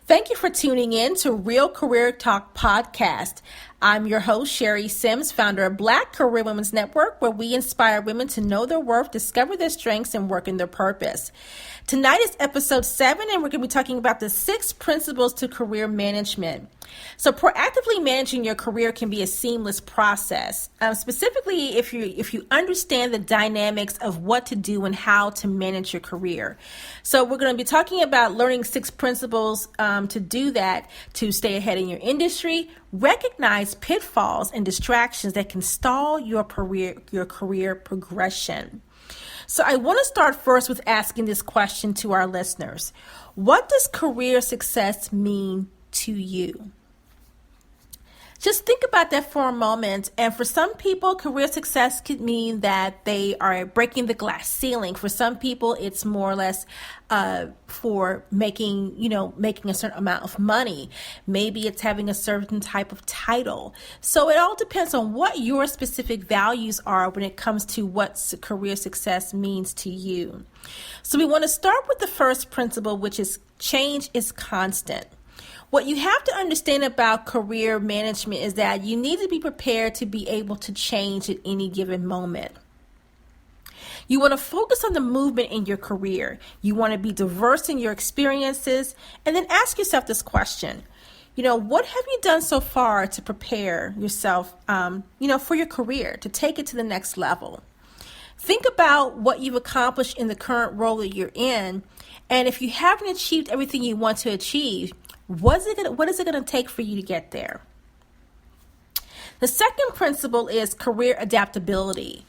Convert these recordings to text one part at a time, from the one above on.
Thank you for tuning in to Real Career Talk Podcast. I'm your host, Sherry Sims, founder of Black Career Women's Network, where we inspire women to know their worth, discover their strengths, and work in their purpose. Tonight is episode 7, and we're going to be talking about the 6 principles to career management. So proactively managing your career can be a seamless process, specifically if you understand the dynamics of what to do and how to manage your career. So we're going to be talking about learning 6 principles to do that, to stay ahead in your industry, recognize pitfalls and distractions that can stall your career progression. So I want to start first with asking this question to our listeners. What does career success mean to you? Just think about that for a moment. And for some people, career success could mean that they are breaking the glass ceiling. For some people, it's more or less for making a certain amount of money. Maybe it's having a certain type of title. So it all depends on what your specific values are when it comes to what career success means to you. So we want to start with the first principle, which is change is constant. What you have to understand about career management is that you need to be prepared to be able to change at any given moment. You want to focus on the movement in your career. You want to be diverse in your experiences, and then ask yourself this question. What have you done so far to prepare yourself, for your career, to take it to the next level? Think about what you've accomplished in the current role that you're in, and if you haven't achieved everything you want to achieve, what is it going to take for you to get there? The second principle is career adaptability.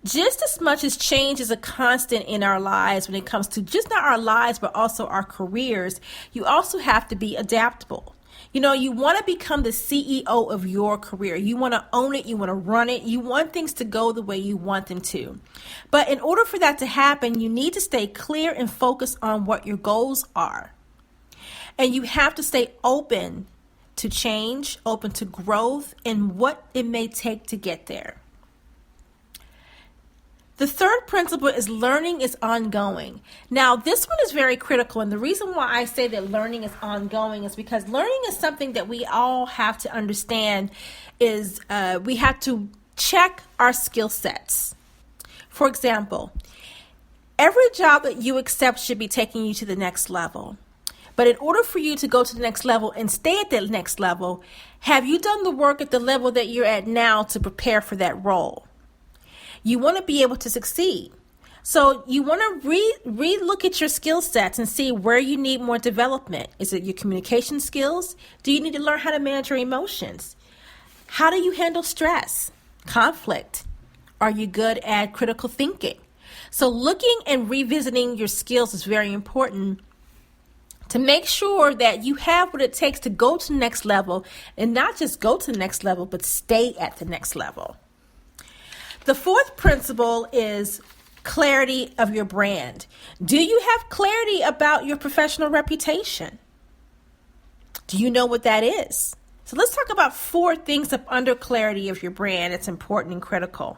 Just as much as change is a constant in our lives when it comes to just not our lives, but also our careers, you also have to be adaptable. You want to become the CEO of your career. You want to own it. You want to run it. You want things to go the way you want them to. But in order for that to happen, you need to stay clear and focused on what your goals are. And you have to stay open to change, open to growth, and what it may take to get there. The third principle is learning is ongoing. Now, this one is very critical, and the reason why I say that learning is ongoing is because learning is something that we all have to understand is we have to check our skill sets. For example, every job that you accept should be taking you to the next level. But in order for you to go to the next level and stay at that next level, have you done the work at the level that you're at now to prepare for that role? You want to be able to succeed. So you want to re-look at your skill sets and see where you need more development. Is it your communication skills? Do you need to learn how to manage your emotions? How do you handle stress, conflict? Are you good at critical thinking? So looking and revisiting your skills is very important to make sure that you have what it takes to go to the next level, and not just go to the next level, but stay at the next level. The fourth principle is clarity of your brand. Do you have clarity about your professional reputation? Do you know what that is? So let's talk about 4 things under clarity of your brand that's important and critical.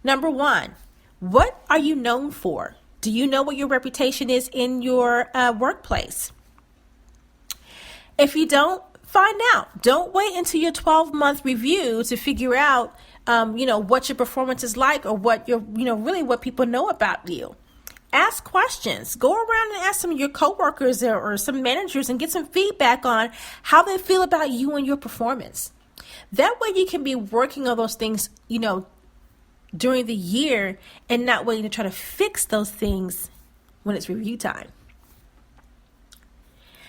Number 1, what are you known for? Do you know what your reputation is in your workplace? If you don't, find out. Don't wait until your 12-month review to figure out, what your performance is like, or what really what people know about you. Ask questions. Go around and ask some of your coworkers or some managers and get some feedback on how they feel about you and your performance. That way you can be working on those things, during the year and not waiting to try to fix those things when it's review time.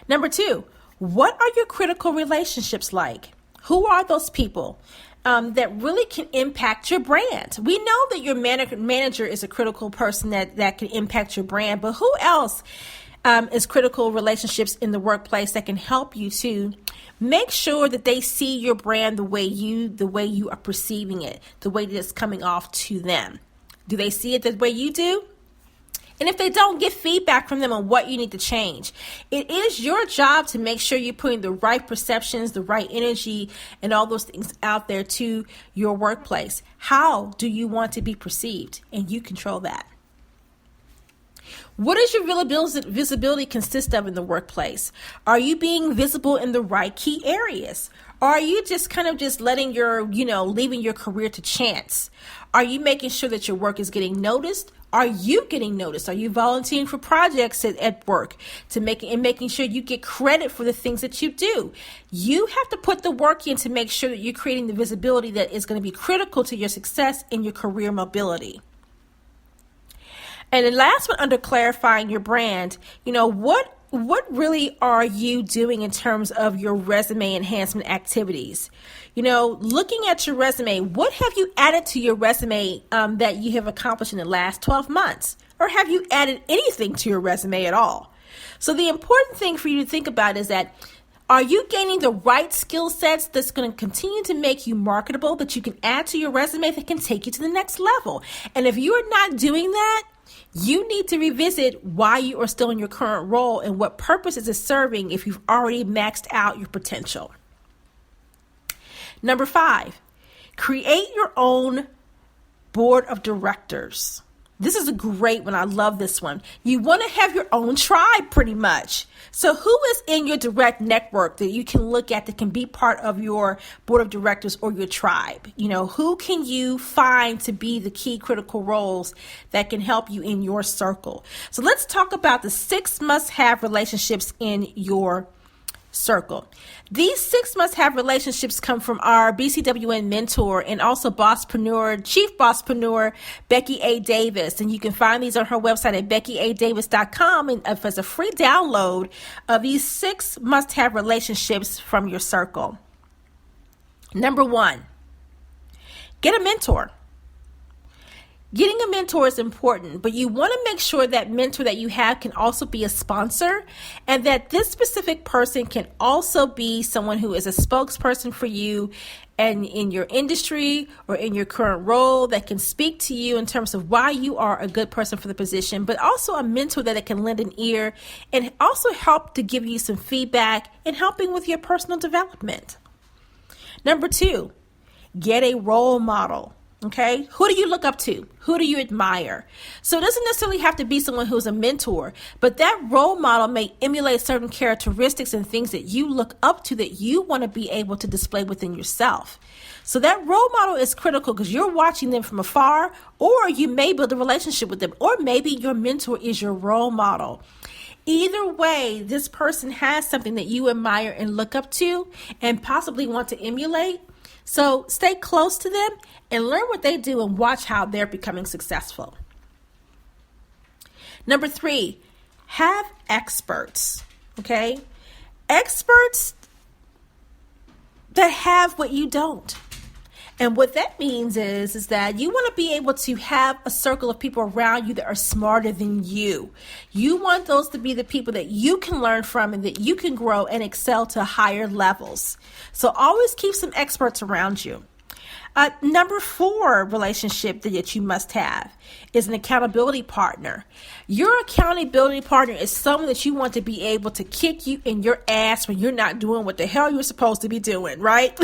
Number 2, what are your critical relationships like? Who are those people that really can impact your brand? We know that your manager is a critical person that can impact your brand, but who else is critical relationships in the workplace that can help you to make sure that they see your brand the way you are perceiving it, the way that it's coming off to them. Do they see it the way you do? And if they don't, get feedback from them on what you need to change. It is your job to make sure you're putting the right perceptions, the right energy, and all those things out there to your workplace. How do you want to be perceived? And you control that. What does your visibility consist of in the workplace? Are you being visible in the right key areas? Or are you just kind of just letting leaving your career to chance? Are you making sure that your work is getting noticed? Are you getting noticed? Are you volunteering for projects at work making sure you get credit for the things that you do? You have to put the work in to make sure that you're creating the visibility that is going to be critical to your success in your career mobility. And the last one, under clarifying your brand, what really are you doing in terms of your resume enhancement activities? Looking at your resume, what have you added to your resume that you have accomplished in the last 12 months? Or have you added anything to your resume at all? So the important thing for you to think about is that, are you gaining the right skill sets that's going to continue to make you marketable, that you can add to your resume that can take you to the next level? And if you are not doing that, you need to revisit why you are still in your current role and what purpose is it serving if you've already maxed out your potential. Number 5, create your own board of directors. This is a great one. I love this one. You want to have your own tribe pretty much. So who is in your direct network that you can look at that can be part of your board of directors or your tribe? Who can you find to be the key critical roles that can help you in your circle? So let's talk about the 6 must-have relationships in your circle. These 6 must-have relationships come from our BCWN mentor and also chief bosspreneur, Becky A. Davis. And you can find these on her website at beckyadavis.com and as a free download of these 6 must-have relationships from your circle. Number 1, get a mentor. Getting a mentor is important, but you want to make sure that mentor that you have can also be a sponsor, and that this specific person can also be someone who is a spokesperson for you and in your industry or in your current role, that can speak to you in terms of why you are a good person for the position, but also a mentor that it can lend an ear and also help to give you some feedback and helping with your personal development. Number 2, get a role model. Okay, who do you look up to? Who do you admire? So it doesn't necessarily have to be someone who's a mentor, but that role model may emulate certain characteristics and things that you look up to that you want to be able to display within yourself. So that role model is critical because you're watching them from afar, or you may build a relationship with them, or maybe your mentor is your role model. Either way, this person has something that you admire and look up to and possibly want to emulate. So stay close to them and learn what they do and watch how they're becoming successful. Number 3, have experts, okay? Experts that have what you don't. And what that means is that you want to be able to have a circle of people around you that are smarter than you. You want those to be the people that you can learn from and that you can grow and excel to higher levels. So always keep some experts around you. Number 4 relationship that you must have is an accountability partner. Your accountability partner is someone that you want to be able to kick you in your ass when you're not doing what the hell you're supposed to be doing, right?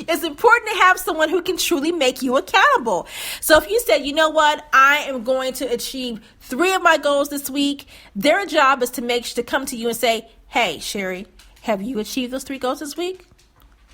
It's important to have someone who can truly make you accountable. So if you said, you know what, I am going to achieve 3 of my goals this week, their job is to come to you and say, hey, Sherry, have you achieved those 3 goals this week?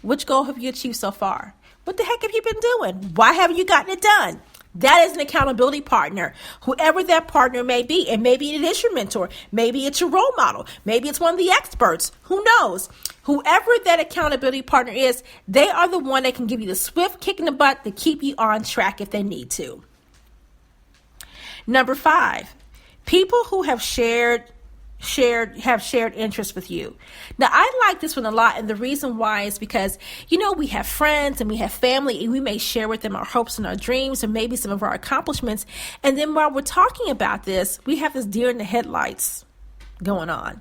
Which goal have you achieved so far? What the heck have you been doing? Why haven't you gotten it done? That is an accountability partner, whoever that partner may be. And maybe it is your mentor. Maybe it's your role model. Maybe it's one of the experts. Who knows? Whoever that accountability partner is, they are the one that can give you the swift kick in the butt to keep you on track if they need to. Number 5, people who have shared interests with you. Now, I like this one a lot, and the reason why is because, we have friends and we have family, and we may share with them our hopes and our dreams and maybe some of our accomplishments. And then while we're talking about this, we have this deer in the headlights going on.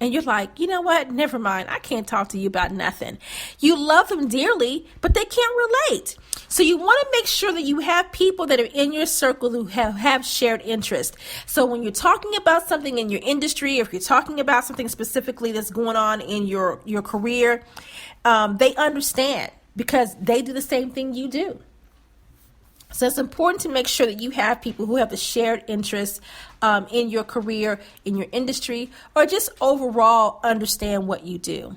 And you're like, you know what? Never mind. I can't talk to you about nothing. You love them dearly, but they can't relate. So you want to make sure that you have people that are in your circle who have shared interest. So when you're talking about something in your industry, or if you're talking about something specifically that's going on in your career, they understand because they do the same thing you do. So it's important to make sure that you have people who have the shared interests in your career, in your industry, or just overall understand what you do.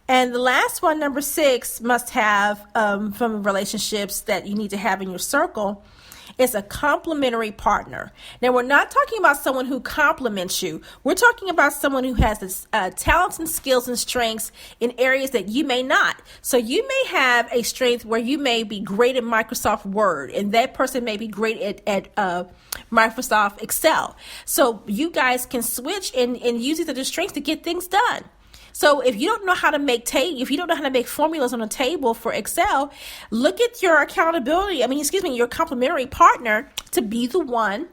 And the last one, number 6, must have from relationships that you need to have in your circle is a complementary partner. Now, we're not talking about someone who complements you. We're talking about someone who has this, talents and skills and strengths in areas that you may not. So you may have a strength where you may be great at Microsoft Word, and that person may be great at Microsoft Excel. So you guys can switch and use these other strengths to get things done. So if you don't know how to make formulas on a table for Excel, look at your your complementary partner to be the one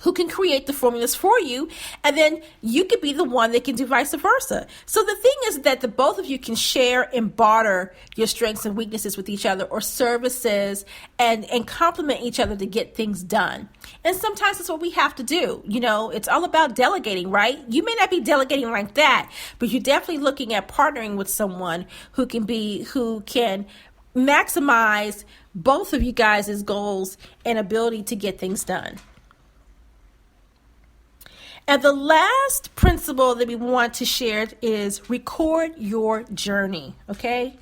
who can create the formulas for you, and then you could be the one that can do vice versa. So the thing is that the both of you can share and barter your strengths and weaknesses with each other, or services, and complement each other to get things done. And sometimes that's what we have to do. It's all about delegating, right? You may not be delegating like that, but you're definitely looking at partnering with someone who can maximize both of you guys' goals and ability to get things done. And the last principle that we want to share is record your journey, okay?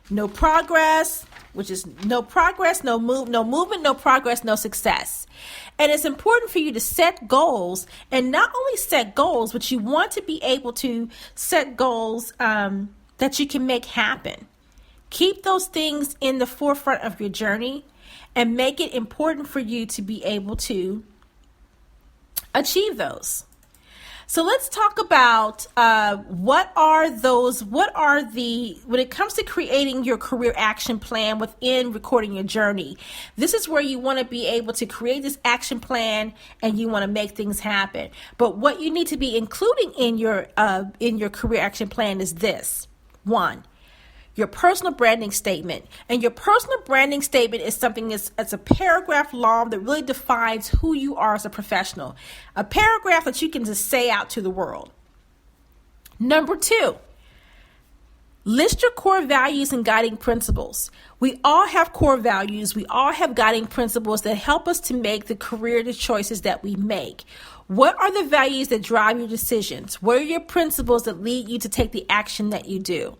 No progress, which is no progress, no movement, no progress, no success. And it's important for you to set goals, and not only set goals, but you want to be able to set goals that you can make happen. Keep those things in the forefront of your journey and make it important for you to be able to achieve those. So let's talk about when it comes to creating your career action plan within recording your journey. This is where you want to be able to create this action plan and you want to make things happen. But what you need to be including in your career action plan is this. 1, your personal branding statement. And your personal branding statement is something that's a paragraph long that really defines who you are as a professional. A paragraph that you can just say out to the world. Number 2, list your core values and guiding principles. We all have core values. We all have guiding principles that help us to make the career choices that we make. What are the values that drive your decisions? What are your principles that lead you to take the action that you do?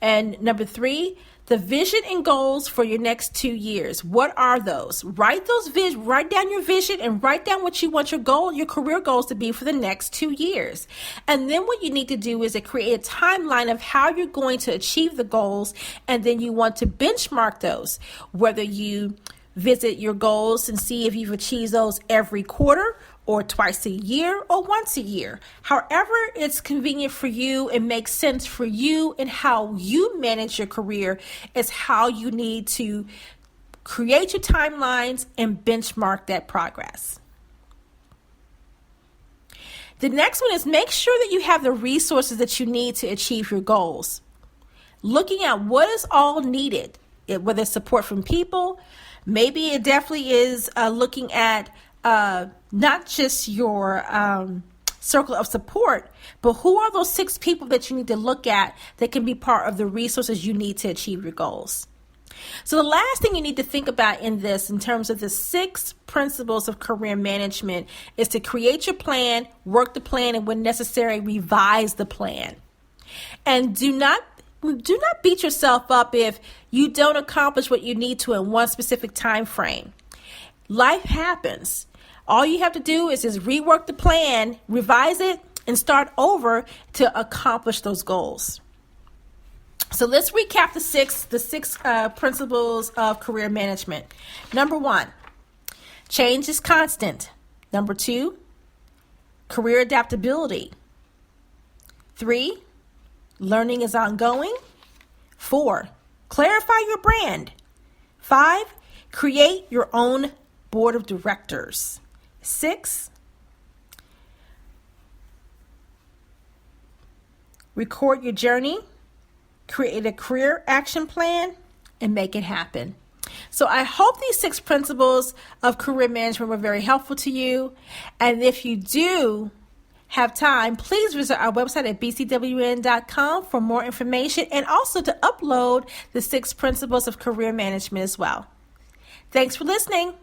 And number 3, the vision and goals for your next 2 years. What are those? Write down your vision and write down what you want your career goals to be for the next 2 years. And then what you need to do is to create a timeline of how you're going to achieve the goals. And then you want to benchmark those, whether you visit your goals and see if you've achieved those every quarter, or twice a year, or once a year. However it's convenient for you and makes sense for you and how you manage your career is how you need to create your timelines and benchmark that progress. The next one is make sure that you have the resources that you need to achieve your goals. Looking at what is all needed, whether it's support from people, maybe it definitely is looking at not just your circle of support, but who are those 6 people that you need to look at that can be part of the resources you need to achieve your goals. So the last thing you need to think about in terms of the 6 principles of career management, is to create your plan, work the plan, and when necessary, revise the plan. And do not beat yourself up if you don't accomplish what you need to in one specific time frame. Life happens. All you have to do is just rework the plan, revise it, and start over to accomplish those goals. So let's recap the six principles of career management. Number 1, change is constant. Number 2, career adaptability. 3, learning is ongoing. 4, clarify your brand. 5, create your own board of directors. 6, record your journey, create a career action plan, and make it happen. So I hope these 6 principles of career management were very helpful to you. And if you do have time, please visit our website at bcwn.com for more information and also to upload the 6 principles of career management as well. Thanks for listening.